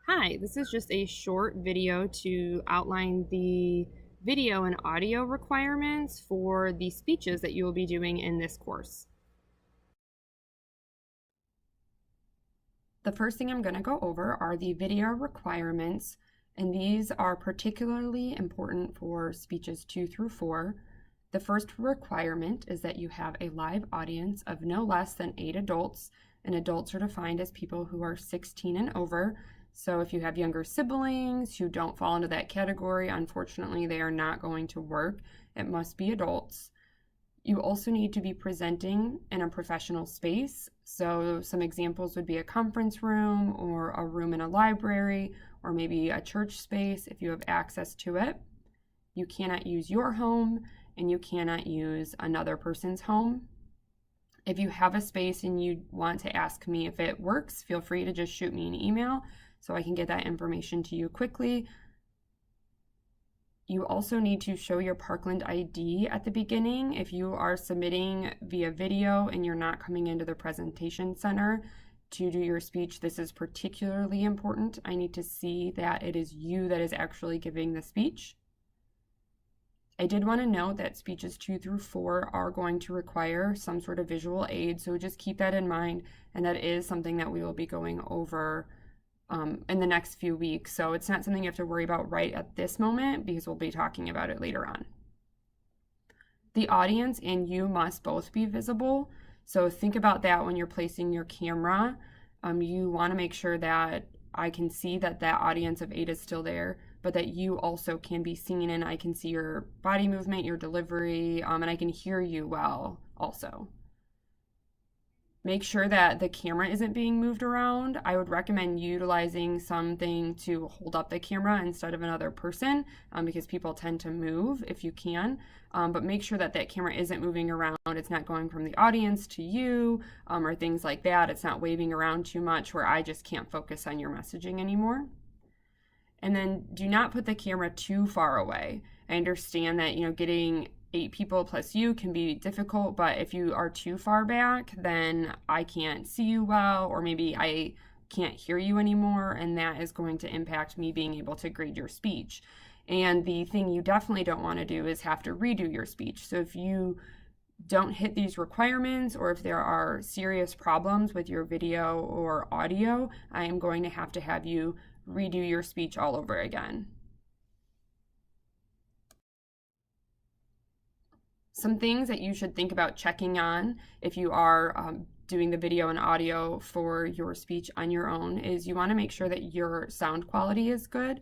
Hi, this is just a short video to outline the video and audio requirements for the speeches that you will be doing in this course. The first thing I'm going to go over are the video requirements, and these are particularly important for speeches 2 through 4. The first requirement is that you have a live audience of no less than 8 adults, and adults are defined as people who are 16 and over. So if you have younger siblings who don't fall into that category, unfortunately, they are not going to work. It must be adults. You also need to be presenting in a professional space. So some examples would be a conference room or a room in a library or maybe a church space if you have access to it. You cannot use your home and you cannot use another person's home. If you have a space and you want to ask me if it works, feel free to just shoot me an email so I can get that information to you quickly. You also need to show your Parkland ID at the beginning. If you are submitting via video and you're not coming into the presentation center to do your speech, this is particularly important. I need to see that it is you that is actually giving the speech. I did want to note that speeches 2 through 4 are going to require some sort of visual aid, so just keep that in mind, and that is something that we will be going over in the next few weeks. So it's not something you have to worry about right at this moment because we'll be talking about it later on. The audience and you must both be visible. So think about that when you're placing your camera. You want to make sure that I can see that that audience of 8 is still there, but that you also can be seen and I can see your body movement, your delivery, and I can hear you well also. Make sure that the camera isn't being moved around. I would recommend utilizing something to hold up the camera instead of another person because people tend to move if you can. But make sure that that camera isn't moving around. It's not going from the audience to you or things like that. It's not waving around too much where I just can't focus on your messaging anymore. And then do not put the camera too far away. I understand that, getting 8 people plus you can be difficult, but if you are too far back, then I can't see you well, or maybe I can't hear you anymore, and that is going to impact me being able to grade your speech. And the thing you definitely don't want to do is have to redo your speech. So if you don't hit these requirements, or if there are serious problems with your video or audio, I am going to have you redo your speech all over again. Some things that you should think about checking on if you are doing the video and audio for your speech on your own is you want to make sure that your sound quality is good.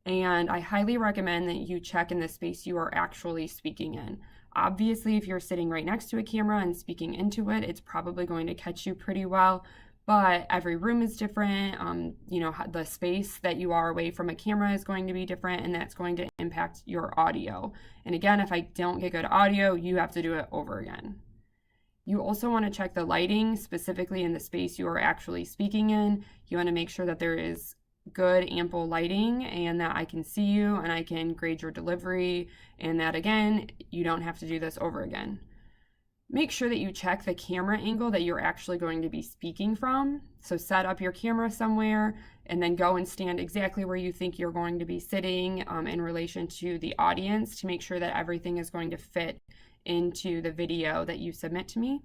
And I highly recommend that you check in the space you are actually speaking in. Obviously, if you're sitting right next to a camera and speaking into it, it's probably going to catch you pretty well. But every room is different. The space that you are away from a camera is going to be different, and that's going to impact your audio. And again, if I don't get good audio, you have to do it over again. You also want to check the lighting, specifically in the space you are actually speaking in. You want to make sure that there is good, ample lighting and that I can see you and I can grade your delivery, and that, again, you don't have to do this over again. Make sure that you check the camera angle that you're actually going to be speaking from. So set up your camera somewhere and then go and stand exactly where you think you're going to be sitting in relation to the audience to make sure that everything is going to fit into the video that you submit to me.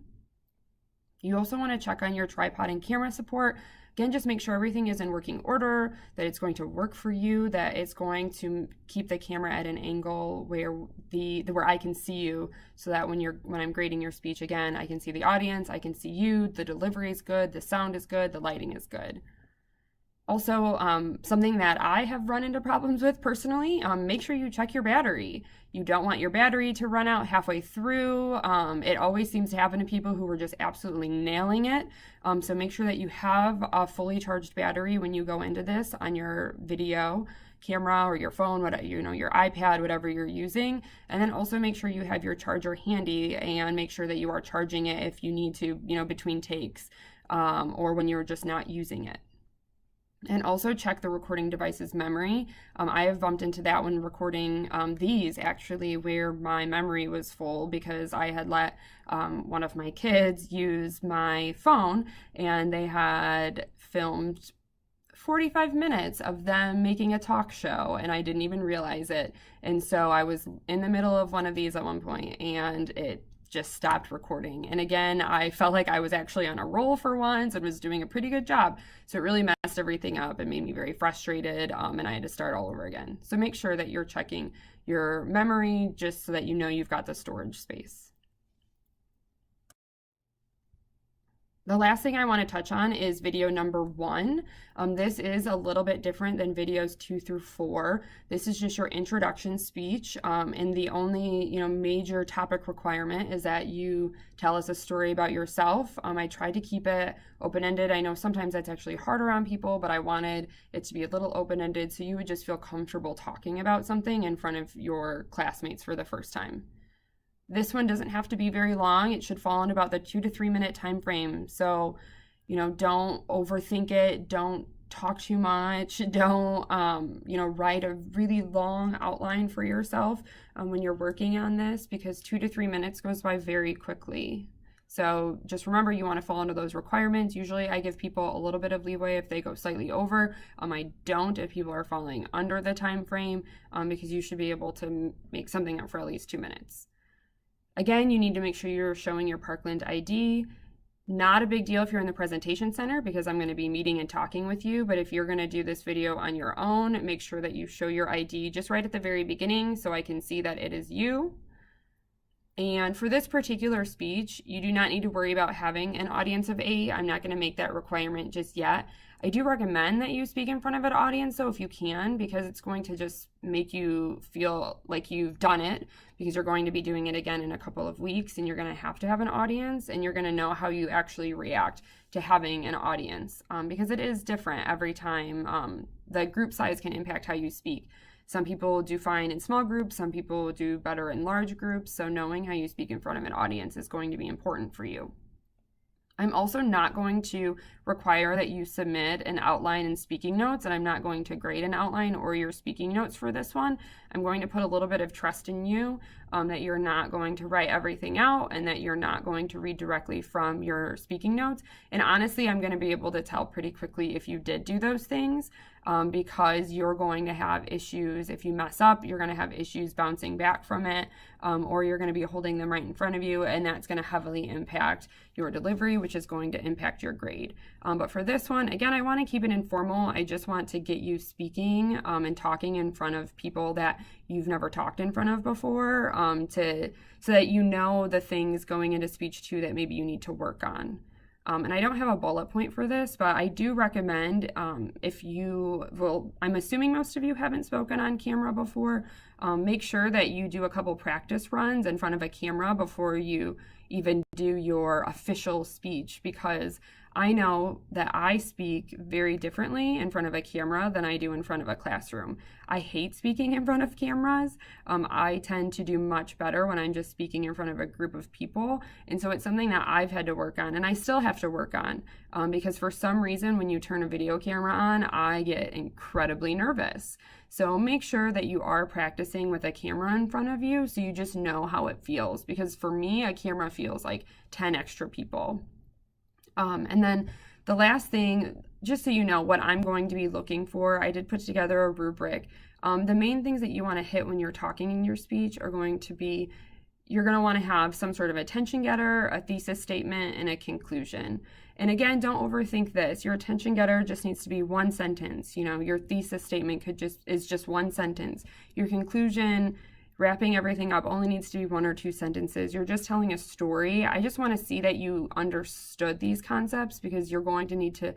You also want to check on your tripod and camera support. Again, just make sure everything is in working order, that it's going to work for you, that it's going to keep the camera at an angle where I can see you, so that when I'm grading your speech, again, I can see the audience, I can see you, the delivery is good, the sound is good, the lighting is good. Also, something that I have run into problems with personally, make sure you check your battery. You don't want your battery to run out halfway through. It always seems to happen to people who are just absolutely nailing it. So make sure that you have a fully charged battery when you go into this on your video camera or your phone, your iPad, whatever you're using. And then also make sure you have your charger handy and make sure that you are charging it if you need to, between takes or when you're just not using it. And also check the recording device's memory. I have bumped into that when recording these, actually, where my memory was full because I had let one of my kids use my phone, and they had filmed 45 minutes of them making a talk show, and I didn't even realize it. And so I was in the middle of one of these at one point, and it just stopped recording. And again, I felt like I was actually on a roll for once and was doing a pretty good job. So it really messed everything up and made me very frustrated, and I had to start all over again. So make sure that you're checking your memory just so that you know you've got the storage space. The last thing I want to touch on is video number 1. This is a little bit different than videos 2 through 4. This is just your introduction speech, and the only major topic requirement is that you tell us a story about yourself. I tried to keep it open-ended. I know sometimes that's actually harder on people, but I wanted it to be a little open-ended so you would just feel comfortable talking about something in front of your classmates for the first time. This one doesn't have to be very long. It should fall in about the 2 to 3 minute time frame. So, don't overthink it. Don't talk too much. Don't, write a really long outline for yourself when you're working on this, because 2 to 3 minutes goes by very quickly. So just remember, you want to fall into those requirements. Usually I give people a little bit of leeway if they go slightly over. I don't if people are falling under the time frame, because you should be able to make something up for at least 2 minutes. Again, you need to make sure you're showing your Parkland ID. Not a big deal if you're in the presentation center, because I'm going to be meeting and talking with you, but if you're going to do this video on your own, make sure that you show your ID just right at the very beginning so I can see that it is you. And for this particular speech, you do not need to worry about having an audience of 8. I'm not going to make that requirement just yet. I do recommend that you speak in front of an audience, though, if you can, because it's going to just make you feel like you've done it, because you're going to be doing it again in a couple of weeks, and you're going to have an audience, and you're going to know how you actually react to having an audience, because it is different every time. The group size can impact how you speak. Some people do fine in small groups, some people do better in large groups, so knowing how you speak in front of an audience is going to be important for you. I'm also not going to require that you submit an outline and speaking notes, and I'm not going to grade an outline or your speaking notes for this one. I'm going to put a little bit of trust in you, that you're not going to write everything out and that you're not going to read directly from your speaking notes. And honestly, I'm going to be able to tell pretty quickly if you did do those things, because you're going to have issues. If you mess up, you're going to have issues bouncing back from it, or you're going to be holding them right in front of you, and that's going to heavily impact your delivery, which is going to impact your grade. But for this one, again, I want to keep it informal. I just want to get you speaking and talking in front of people that you've never talked in front of before, so that you know the things going into speech 2 that maybe you need to work on. And I don't have a bullet point for this, but I do recommend, I'm assuming most of you haven't spoken on camera before, make sure that you do a couple practice runs in front of a camera before you even do your official speech, because I know that I speak very differently in front of a camera than I do in front of a classroom. I hate speaking in front of cameras. I tend to do much better when I'm just speaking in front of a group of people. And so it's something that I've had to work on, and I still have to work on, because for some reason, when you turn a video camera on, I get incredibly nervous. So make sure that you are practicing with a camera in front of you so you just know how it feels, because for me, a camera feels like 10 extra people. And then the last thing, just so you know what I'm going to be looking for, I did put together a rubric. The main things that you want to hit when you're talking in your speech are going to be, you're going to want to have some sort of attention getter, a thesis statement, and a conclusion. And again, don't overthink this. Your attention getter just needs to be one sentence. Your thesis statement is just one sentence. Your conclusion, wrapping everything up, only needs to be 1 or 2 sentences. You're just telling a story. I just want to see that you understood these concepts, because you're going to need to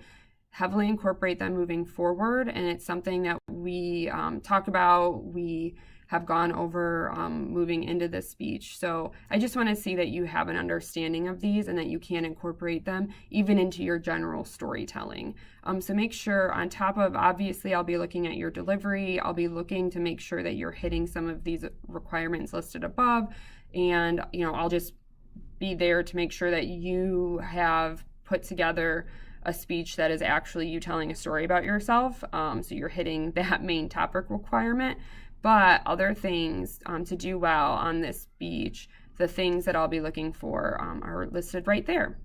heavily incorporate them moving forward. And it's something that we talk about, we have gone over moving into this speech. So I just want to see that you have an understanding of these and that you can incorporate them even into your general storytelling. So make sure, on top of, obviously, I'll be looking at your delivery, I'll be looking to make sure that you're hitting some of these requirements listed above. And, I'll just be there to make sure that you have put together a speech that is actually you telling a story about yourself. So you're hitting that main topic requirement. But other things to do well on this speech, the things that I'll be looking for are listed right there.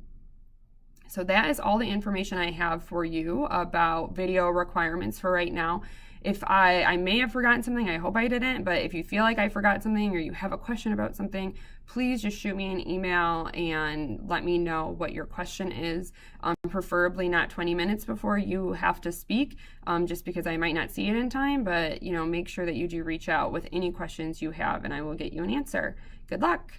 So that is all the information I have for you about video requirements for right now. If I may have forgotten something, I hope I didn't, but if you feel like I forgot something or you have a question about something, please just shoot me an email and let me know what your question is. Preferably not 20 minutes before you have to speak, just because I might not see it in time, but make sure that you do reach out with any questions you have and I will get you an answer. Good luck.